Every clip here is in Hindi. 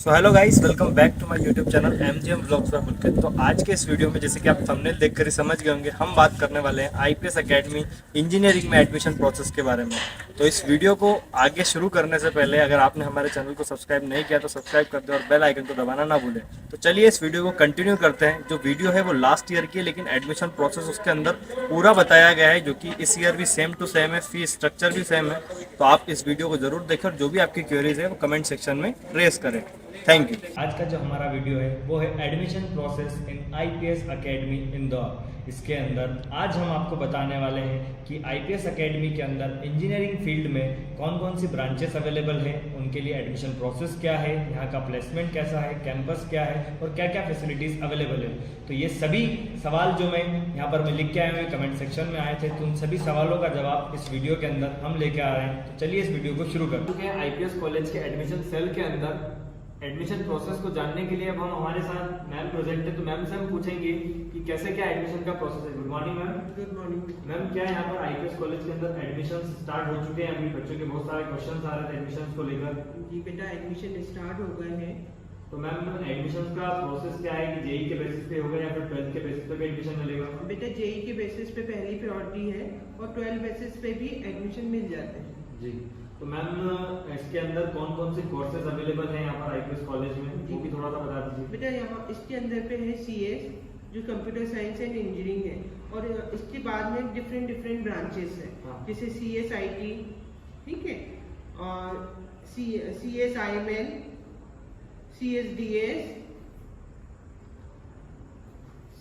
So hello guys, welcome back to my YouTube channel MGM vlogs by Pulkit. तो आज के इस वीडियो में जैसे कि आप थंबनेल देखकर ही समझ गए होंगे, हम बात करने वाले हैं IPS एकेडमी इंजीनियरिंग में एडमिशन प्रोसेस के बारे में। तो इस वीडियो को आगे शुरू करने से पहले अगर आपने हमारे चैनल को सब्सक्राइब नहीं किया तो सब्सक्राइब कर दें और बेल आइकन को दबाना ना भूलें। तो चलिए इस वीडियो को कंटिन्यू करते हैं। जो वीडियो है वो लास्ट ईयर की है, लेकिन एडमिशन प्रोसेस उसके अंदर पूरा बताया गया है, जो कि इस ईयर भी सेम टू सेम है, फी स्ट्रक्चर भी सेम है। तो आप इस वीडियो को जरूर देखें और जो भी आपकी क्वेरीज है वो कमेंट सेक्शन में रेस करें। Thank you. आज का जो हमारा वीडियो है वो है admission process in IPS academy Indore. इसके अंदर आज हम आपको बताने वाले हैं कि IPS एकेडमी के अंदर इंजीनियरिंग फील्ड में कौन कौन सी ब्रांचेस अवेलेबल हैं, उनके लिए एडमिशन प्रोसेस क्या है, यहाँ का प्लेसमेंट कैसा है, कैंपस क्या है और क्या क्या फैसिलिटीज़ अवेलेबल है। तो ये सभी सवाल जो मैं यहाँ पर मैं लिख के आए हुए कमेंट सेक्शन में आए थे, तो उन सभी सवालों का जवाब इस वीडियो के अंदर हम लेके आ रहे हैं। तो चलिए इस वीडियो को शुरू कर चुके हैं। IPS कॉलेज के एडमिशन सेल के अंदर एडमिशन प्रोसेस को जानने के लिए अब हम हमारे साथ मैम प्रेजेंट है, तो मैम से हम पूछेंगे कि कैसे क्या एडमिशन का प्रोसेस है। Good morning ma'am. Good morning ma'am, क्या यहाँ पर IPS कॉलेज के अंदर एडमिशन स्टार्ट हो चुके हैं? अभी बच्चों के बहुत सारे क्वेश्चन आ रहे थे एडमिशन को लेकर। जी बेटा, एडमिशन स्टार्ट हो गए हैं। तो मैम, एडमिशन का प्रोसेस क्या है कि जेई के बेसिस पे होगा या फिर 12th के बेसिस पे भी एडमिशन मिलेगा? बेटा, जेई के बेसिस पे पहली प्रायोरिटी है और 12 बेसिस पे भी एडमिशन मिल जाते हैं। जी, तो मैम इसके अंदर कौन कौन से कोर्सेज अवेलेबल हैं यहाँ पर IPS कॉलेज में, वो भी थोड़ा सा बता दीजिए। बेटा, यहाँ इसके अंदर पे है CS जो कंप्यूटर साइंस एंड इंजीनियरिंग है, और इसके बाद में डिफरेंट ब्रांचेस है। हाँ। जैसे CS IT, ठीक है, और CS IML, CS DS,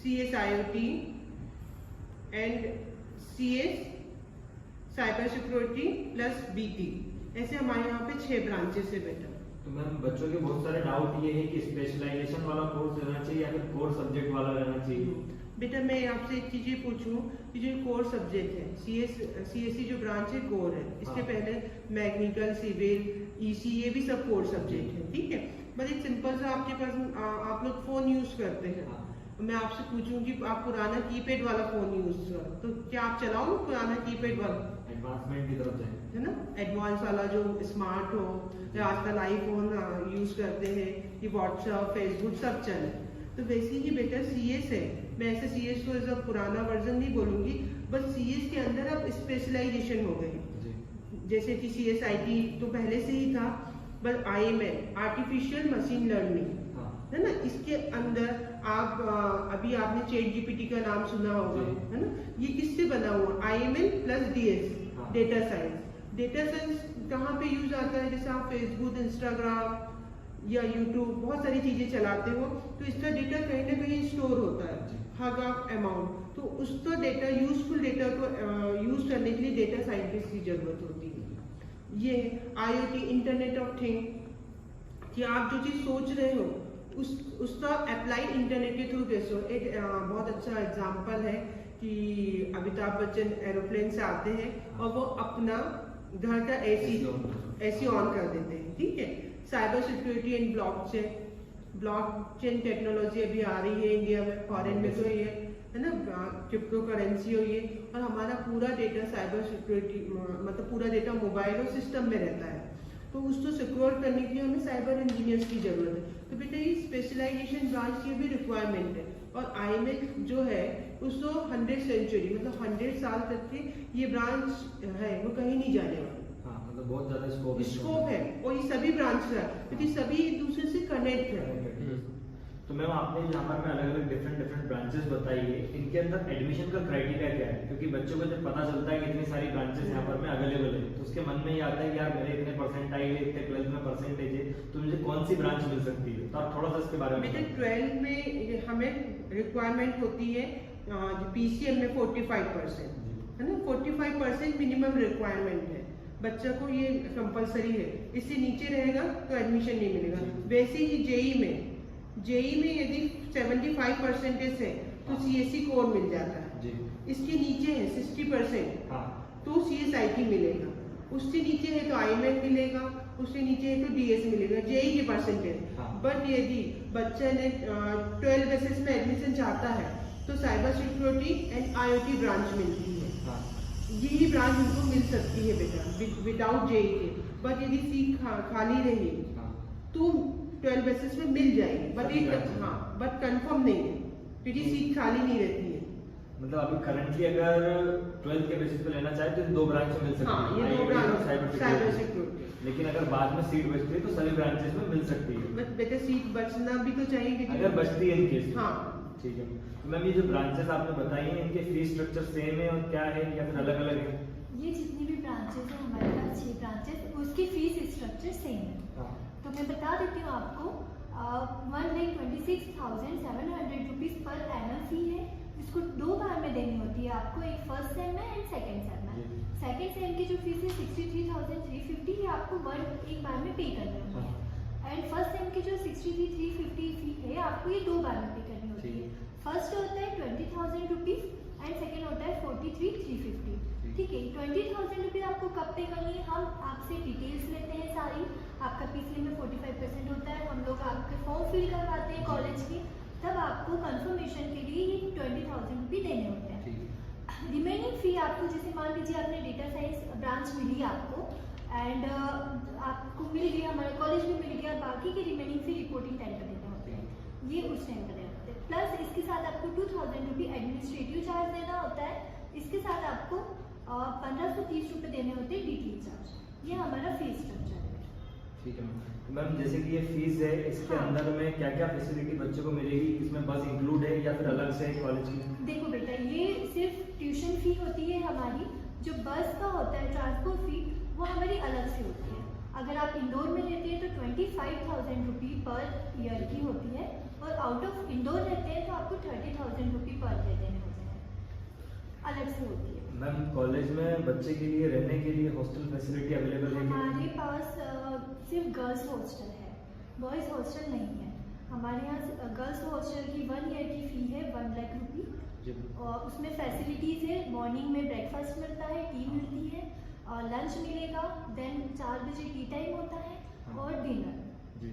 CS IoT and CS cyber security plus BT। ऐसे हमारे यहाँ पे 6 ब्रांचेस है बेटा। तो मैम, बच्चों के बहुत सारे डाउट ये है कि स्पेशलाइजेशन वाला कोर्स लेना चाहिए या फिर कोर सब्जेक्ट वाला लेना चाहिए। बेटा, मैं आपसे एक चीज ये पूछूं कि जो कोर सब्जेक्ट है, CSE जो ब्रांच है कोर है, इसके हाँ। पहले मैकेनिकल, सिविल, EC ये भी सब कोर सब्जेक्ट है, ठीक है। बस एक सिंपल सा आपके पास आप लोग फोन यूज करते हैं। हाँ। मैं आपसे पूछूं कि आप पुराना कीपैड वाला फोन यूज कर, तो क्या आप चलाओ पुराना कीपैड वाला? एडवांसमेंट की तरफ जाए, है ना, एडवांस वाला जो स्मार्ट हो, या आजकल आईफोन यूज करते हैं कि व्हाट्सएप, फेसबुक सब चले। तो वैसे ही बेटा CS है। मैं ऐसे CS को एज पुराना वर्जन नहीं बोलूंगी, बस CS के अंदर अब स्पेशलाइजेशन हो गई। जैसे कि CS IT तो पहले से ही था, बस IML आर्टिफिशियल मशीन लर्निंग है ना, इसके अंदर आप अभी आपने ChatGPT का नाम सुना होगा, है ना। ये किससे बना हुआ? IML plus DS, data science. Data science कहाँ पे यूज आता है? जैसे आप फेसबुक, इंस्टाग्राम या यूट्यूब बहुत सारी चीजें चलाते हो, तो इसका डेटा कहीं ना कहीं स्टोर होता है, हग ऑफ अमाउंट। तो उसका डेटा, यूजफुल डेटा को यूज करने के लिए डेटा साइंटिस्ट की जरूरत होती है। ये IoT, इंटरनेट ऑफ थिंग, कि आप जो चीज सोच रहे हो उसका अप्लाई इंटरनेट के थ्रू कैसे हो। एक बहुत अच्छा एग्जांपल है कि अमिताभ बच्चन एरोप्लेन से आते हैं और वो अपना घर का AC ऑन कर देते हैं, ठीक है। Cyber security and blockchain technology अभी आ रही है इंडिया में, फॉरेन में तो ये है ना, क्रिप्टो करेंसी हो ये, और हमारा पूरा डेटा साइबर सिक्योरिटी मतलब पूरा डेटा मोबाइल और सिस्टम में रहता है, तो उसको सिक्योर करने के लिए हमें साइबर इंजीनियर्स की जरूरत है। तो बेटा, ये स्पेशलाइजेशन ब्रांच की भी रिक्वायरमेंट है। और IML जो है उसको 100 सेंचुरी मतलब 100 साल तक के ये ब्रांच है, वो कहीं नहीं जाने वाली। हाँ, मतलब बहुत ज्यादा स्कोप है, और ये सभी ब्रांच है क्योंकि सभी एक दूसरे से कनेक्ट है। तो मैम, आपने यहाँ पर अलग अलग डिफरेंट ब्रांचेस बताई है, इनके अंदर एडमिशन का क्राइटेरिया क्या है? क्योंकि बच्चों को जब पता चलता है कि इतनी सारी ब्रांचेस यहाँ पर में अवेलेबल है, तो उसके मन में ये आता है कि यार मेरे इतने परसेंटाइल है, इतने 12th में परसेंटेज है, तो मुझे कौन सी ब्रांच मिल सकती है? तो आप थोड़ा सा इसके बारे में। बेटा, 12 में हमें रिक्वायरमेंट होती है PCM में 45%, है ना। 45% मिनिमम रिक्वायरमेंट है, बच्चा को ये कंपलसरी है। इससे नीचे रहेगा तो एडमिशन नहीं मिलेगा। वैसे ही जेई में यदि 75% है तो CSE कोर मिल जाता है जी। इसके नीचे है 60%, तो CS IT मिलेगा। उससे नीचे है तो IML मिलेगा, उससे नीचे है तो DS मिलेगा, जेई के परसेंटेज। बट यदि बच्चा ने 12 बेसिस में एडमिशन चाहता है तो cyber security and IoT branch मिलती है। यही ब्रांच उनको मिल सकती है बेटा विदाउट जेई के। बट यदि सीट खाली रही तो 12 बेसिस पे मिल जाएगी, बट सभी एक branches में। हाँ बट कंफर्म नहीं है क्योंकि सीट खाली नहीं रहती है। मतलब अभी करंटली अगर 12 के बेसिस पे लेना चाहे तो इन 2 ब्रांच में मिल सकती हाँ है, ये दो IIT और branch cyber cyber security. Security. लेकिन अगर बाद में सीट बचती है तो सभी ब्रांचेस में मिल सकती है, बट बेटा सीट बचना भी तो चाहिए क्योंकि अगर बचती है इन केस। हाँ ठीक है। तो मैम ये जो ब्रांचेस आपने बताई हैं इनके फीस स्ट्रक्चर सेम है और क्या है या फिर अलग अलग है? ये जितनी भी ब्रांचेस हैं हमारे पास 6 ब्रांचेस, उसकी फीस स्ट्रक्चर सेम है। हाँ। तो मैं बता देती हूँ आपको 1,26,700 रुपीज़ पर एनम फी है। इसको 2 बार में देनी होती है आपको, एक फर्स्ट सेम में एंड सेकेंड सेम में। जी। सेकेंड सेम की जो फीस है 63,350 ये आपको एक बार में पे करनी होती है। एंड फर्स्ट सेम की जो 63,350 फी है आपको ये 2 बार में पे करनी होती ठीक है। है। फर्स्ट होता है 20,000 रुपीज़ एंड सेकेंड होता है 43,350। ठीक है, 20,000 रुपीज़ आपको कब पे करनी है, हम आपसे डिटेल्स लेते हैं सारी। आपका पीसीए में 45% होता है, हम लोग आपके फॉर्म फिल करवाते हैं कॉलेज की, तब आपको कंफर्मेशन के लिए ये 20,000 रुपये देने होते हैं। ठीक है। रिमेनिंग फी आपको, जैसे मान लीजिए आपने डेटा साइंस ब्रांच मिली आपको एंड आपको मिल गया, हमारे कॉलेज में मिल गया, बाकी की रिमेनिंग फी रिपोर्टिंग टाइम पर देने होते हैं, ये उस टाइम पर देने होते हैं। प्लस इसके साथ आपको 2,000 रुपये एडमिनिस्ट्रेटिव चार्ज देना होता है। इसके साथ आपको 1,530 रुपये देने होते हैं डीटीए चार्ज। ये हमारा फीस स्ट्रक्चर है। ठीक है मैम। तो मैम जैसे कि ये फीस है, इसके हाँ। अंदर में क्या क्या फैसिलिटी बच्चों को मिलेगी? इसमें बस इंक्लूड है या फिर अलग से है कॉलेज की? देखो बेटा, ये सिर्फ ट्यूशन फी होती है हमारी, जो बस का होता है ट्रांसपोर्ट फी वो हमारी अलग से होती है। अगर आप इंदौर में रहते हैं तो 25,000 रुपये पर ईयर की होती है, और आउट ऑफ इंदौर रहते हैं तो आपको 30,000 रुपये पर डे देने होते हैं, अलग से होती है। मैम कॉलेज में बच्चे के लिए रहने के लिए हॉस्टल फैसिलिटी अवेलेबल है हमारे पास सिर्फ गर्ल्स हॉस्टल है, बॉयज़ हॉस्टल नहीं है। हमारे यहाँ गर्ल्स हॉस्टल की 1 ईयर की फ़ी है 1 लाख रुपये, जी। और उसमें फैसिलिटीज़ है। मॉर्निंग में ब्रेकफास्ट मिलता है, टी मिलती है, और लंच मिलेगा, देन 4 बजे टी टाइम होता है, हाँ। और डिनर। जी।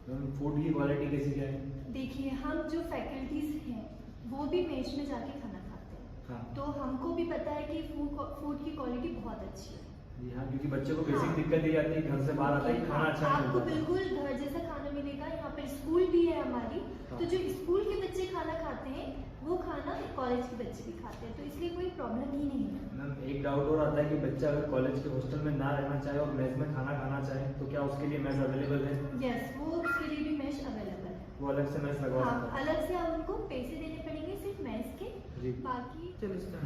मैम फूड की क्वालिटी कैसी क्या है? देखिए, हम जो फैकल्टीज़ हैं वो भी मेस में जाके खाना खाते हैं, हाँ। तो हमको भी पता है कि फूड की क्वालिटी बहुत अच्छी है। जी हाँ, क्योंकि बच्चे को बेसिक हाँ। दिक्कत ये आती है घर से बाहर आता है कि खाना अच्छा नहीं आपको मिलता। बिल्कुल घर जैसा खाना मिलेगा। यहाँ पर स्कूल भी है हमारी, हाँ। तो जो स्कूल के बच्चे खाना खाते हैं वो खाना कॉलेज के बच्चे भी खाते हैं, तो इसलिए कोई प्रॉब्लम ही नहीं है। मैम एक डाउट और आता है कि बच्चा अगर कॉलेज के हॉस्टल में ना रहना चाहे और मेस में खाना खाना चाहे तो क्या उसके लिए मेस अवेलेबल है? यस, वो उसके लिए भी मेस अवेलेबल है। वो अलग से मेस लगवा हाँ, सकता है? अलग से आप उनको पैसे देने पड़ेंगे सिर्फ मेस के, जी। बाकी चलो स्टार्ट।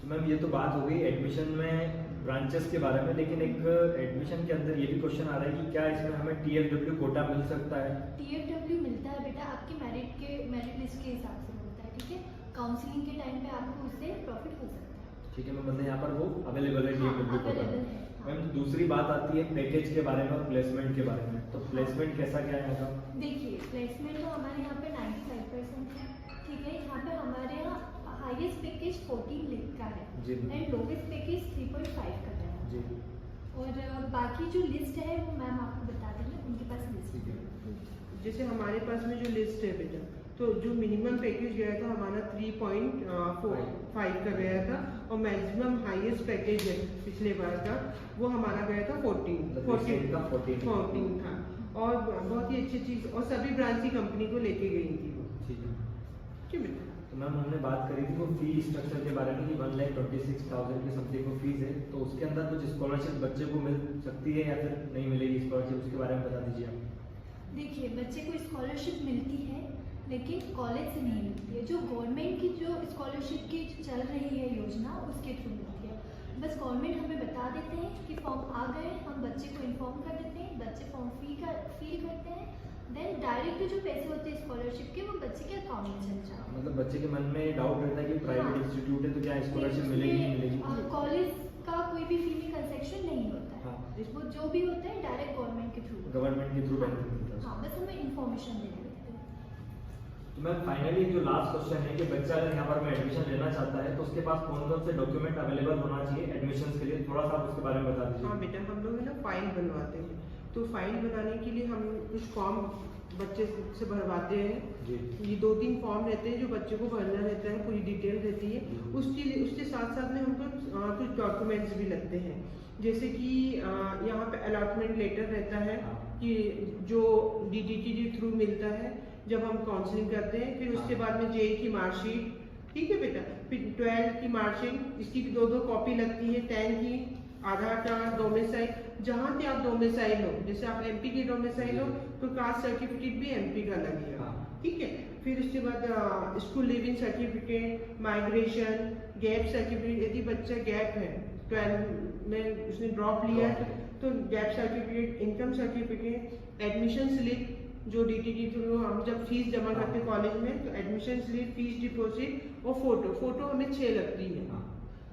तो मैम ये तो बात हो गई एडमिशन में ब्रांचेस के बारे में, लेकिन एक एडमिशन के अंदर ये भी क्वेश्चन आ रहा है कि क्या इसमें हमें TFW कोटा मिल सकता है? TFW मिलता है बेटा, आपके मेरिट लिस्ट के हिसाब से मिलता है। ठीक है, काउंसलिंग के टाइम पे आपको उससे प्रॉफिट हो सकता है। ठीक है मैम, मतलब यहाँ पर वो अवेलेबल है हाँ, TFW कोटा। available है। मैम दूसरी बात आती है पैकेज के बारे में और प्लेसमेंट के बारे में, तो प्लेसमेंट कैसा क्या है यहाँ का? देखिए, प्लेसमेंट तो हमारे यहाँ पे 95% है। ठीक है, यहाँ पे हमारे यहाँ हाईएस्ट पैकेज 14 लाख का है, जी। एंड लोवेस्ट पैकेज 3.5 का है। जी। और बाकी जो लिस्ट है वो मैम आपको बता देंगे, उनके पास लिस्ट ठीक है। है। जैसे हमारे पास में जो लिस्ट है बेटा, तो जो मिनिमम पैकेज गया था हमारा 3.5 का गया था, और मैक्सिमम हाईएस्ट पैकेज है पिछले बार का वो हमारा गया था 14 का 14 था, और बहुत ही अच्छी चीज, और सभी ब्रांच की कंपनी को लेके गई थी वो। ठीक है। ठीक है बेटा। तो मैम हमने बात करी थी वो फी स्ट्रक्चर के बारे में कि 1,26,000 की समथिंग को फीस है, तो उसके अंदर कुछ स्कॉलरशिप बच्चे को मिल सकती है या फिर नहीं मिलेगी स्कॉलरशिप, उसके बारे में बता दीजिए आप। देखिए, बच्चे को स्कॉलरशिप मिलती है लेकिन कॉलेज से नहीं मिलती है। जो गवर्नमेंट की जो स्कॉलरशिप की चल रही है योजना, उसके थ्रू मिलती है। बस गवर्नमेंट हमें बता देते हैं कि फॉर्म आ गए, हम बच्चे को इन्फॉर्म कर देते हैं, बच्चे फॉर्म फिल करते हैं, देन डायरेक्ट जो पैसे होते हैं स्कॉलरशिप के वो बच्चे के अकाउंट में चल जाते हैं। मतलब बच्चे के मन में डाउट रहता है कि प्राइवेट हाँ। इंस्टीट्यूट है तो क्या स्कॉलरशिप मिलेगी नहीं मिलेगी? कॉलेज का कोई भी फी में कंसेक्शन नहीं होता है। हाँ। वो जो भी होता है डायरेक्ट गवर्नमेंट के थ्रू। गवर्नमेंट के थ्रू बेनिफिट मिलता है। हाँ, बस हमें इन्फॉर्मेशन देनी होती है। तो मैम फाइनली जो लास्ट क्वेश्चन है कि बच्चा अगर यहाँ पर में एडमिशन लेना चाहता है तो उसके पास कौन कौन से डॉक्यूमेंट अवेलेबल होना चाहिए एडमिशन के लिए, थोड़ा सा आप उसके बारे में बता दीजिए। हाँ बेटा, हम लोग है ना फाइल बनवाते हैं। तो फाइल बनाने के लिए हम कुछ फॉर्म बच्चे से भरवाते हैं। जी। ये 2-3 फॉर्म रहते हैं जो बच्चे को भरना रहता है, पूरी डिटेल रहती है। उसके साथ साथ में हमको कुछ डॉक्यूमेंट्स भी लगते हैं, जैसे कि यहाँ पे अलॉटमेंट लेटर रहता है कि जो DTT थ्रू मिलता है जब हम काउंसलिंग करते हैं। फिर उसके बाद में JEE की मार्कशीट, ठीक है बेटा, फिर 12 की मार्कशीट, इसकी 2-2 कॉपी लगती है, 10 की, आधार कार्ड, डोमिसाइल, जहाँ से आप डोमिसाइल हो, जैसे आप MP के डोमिसाइल हो तो कास्ट सर्टिफिकेट भी MP का लगेगा, ठीक है। फिर उसके बाद school leaving certificate, migration, gap certificate, यदि बच्चा गैप है 12 में उसने ड्रॉप लिया है तो gap certificate, income certificate, admission slip जो DTT थ्रू हम जब फीस जमा करते हैं कॉलेज में, तो एडमिशन स्लिप, फीस डिपॉजिट और फोटो हमें 6 लगती है।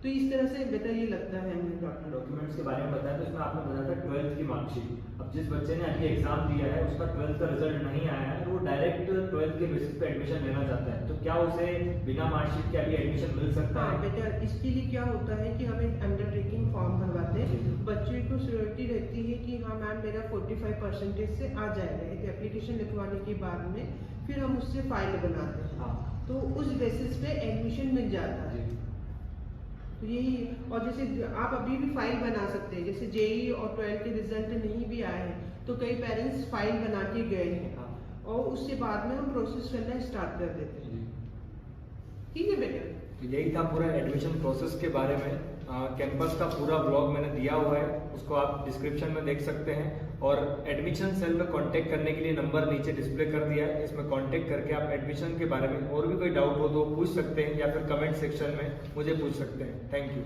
तो इस तरह से बेटा ये लगता है हमें डॉक्यूमेंट्स के बारे में बताया, तो इसमें आपने बताया था 12th की मार्कशीट। अब जिस बच्चे ने अभी एग्जाम दिया है, उसका 12th का रिजल्ट नहीं आया है, तो वो डायरेक्ट 12th के बेसिस पे एडमिशन लेना चाहता है, तो क्या उसे बिना मार्कशीट के अभी एडमिशन मिल सकता है? हाँ बेटा, इसके लिए क्या होता है कि हम एक अंडरटेकिंग फॉर्म भरवाते हैं, बच्चे को श्योरिटी रहती है कि हाँ मैम मेरा 45% से आ जाएगा। एक एप्लीकेशन लिखवाने के बाद में फिर हम उससे फाइल बनाते हैं, तो उस बेसिस पे एडमिशन मिल जाता है। तो यही, और जैसे आप अभी भी फाइल बना सकते हैं, जैसे JEE और 12 के रिजल्ट नहीं भी आए हैं तो कई पेरेंट्स फाइल बना के गए हैं और उससे बाद में हम प्रोसेस करना स्टार्ट कर देते हैं, ठीक है बेटा। तो यही था पूरा एडमिशन प्रोसेस के बारे में। कैंपस का पूरा ब्लॉग मैंने दिया हुआ है, उसको आप डिस्क्रिप्शन में देख सकते हैं, और एडमिशन सेल में कांटेक्ट करने के लिए नंबर नीचे डिस्प्ले कर दिया है, इसमें कांटेक्ट करके आप एडमिशन के बारे में और भी कोई डाउट हो तो पूछ सकते हैं, या फिर कमेंट सेक्शन में मुझे पूछ सकते हैं। Thank you.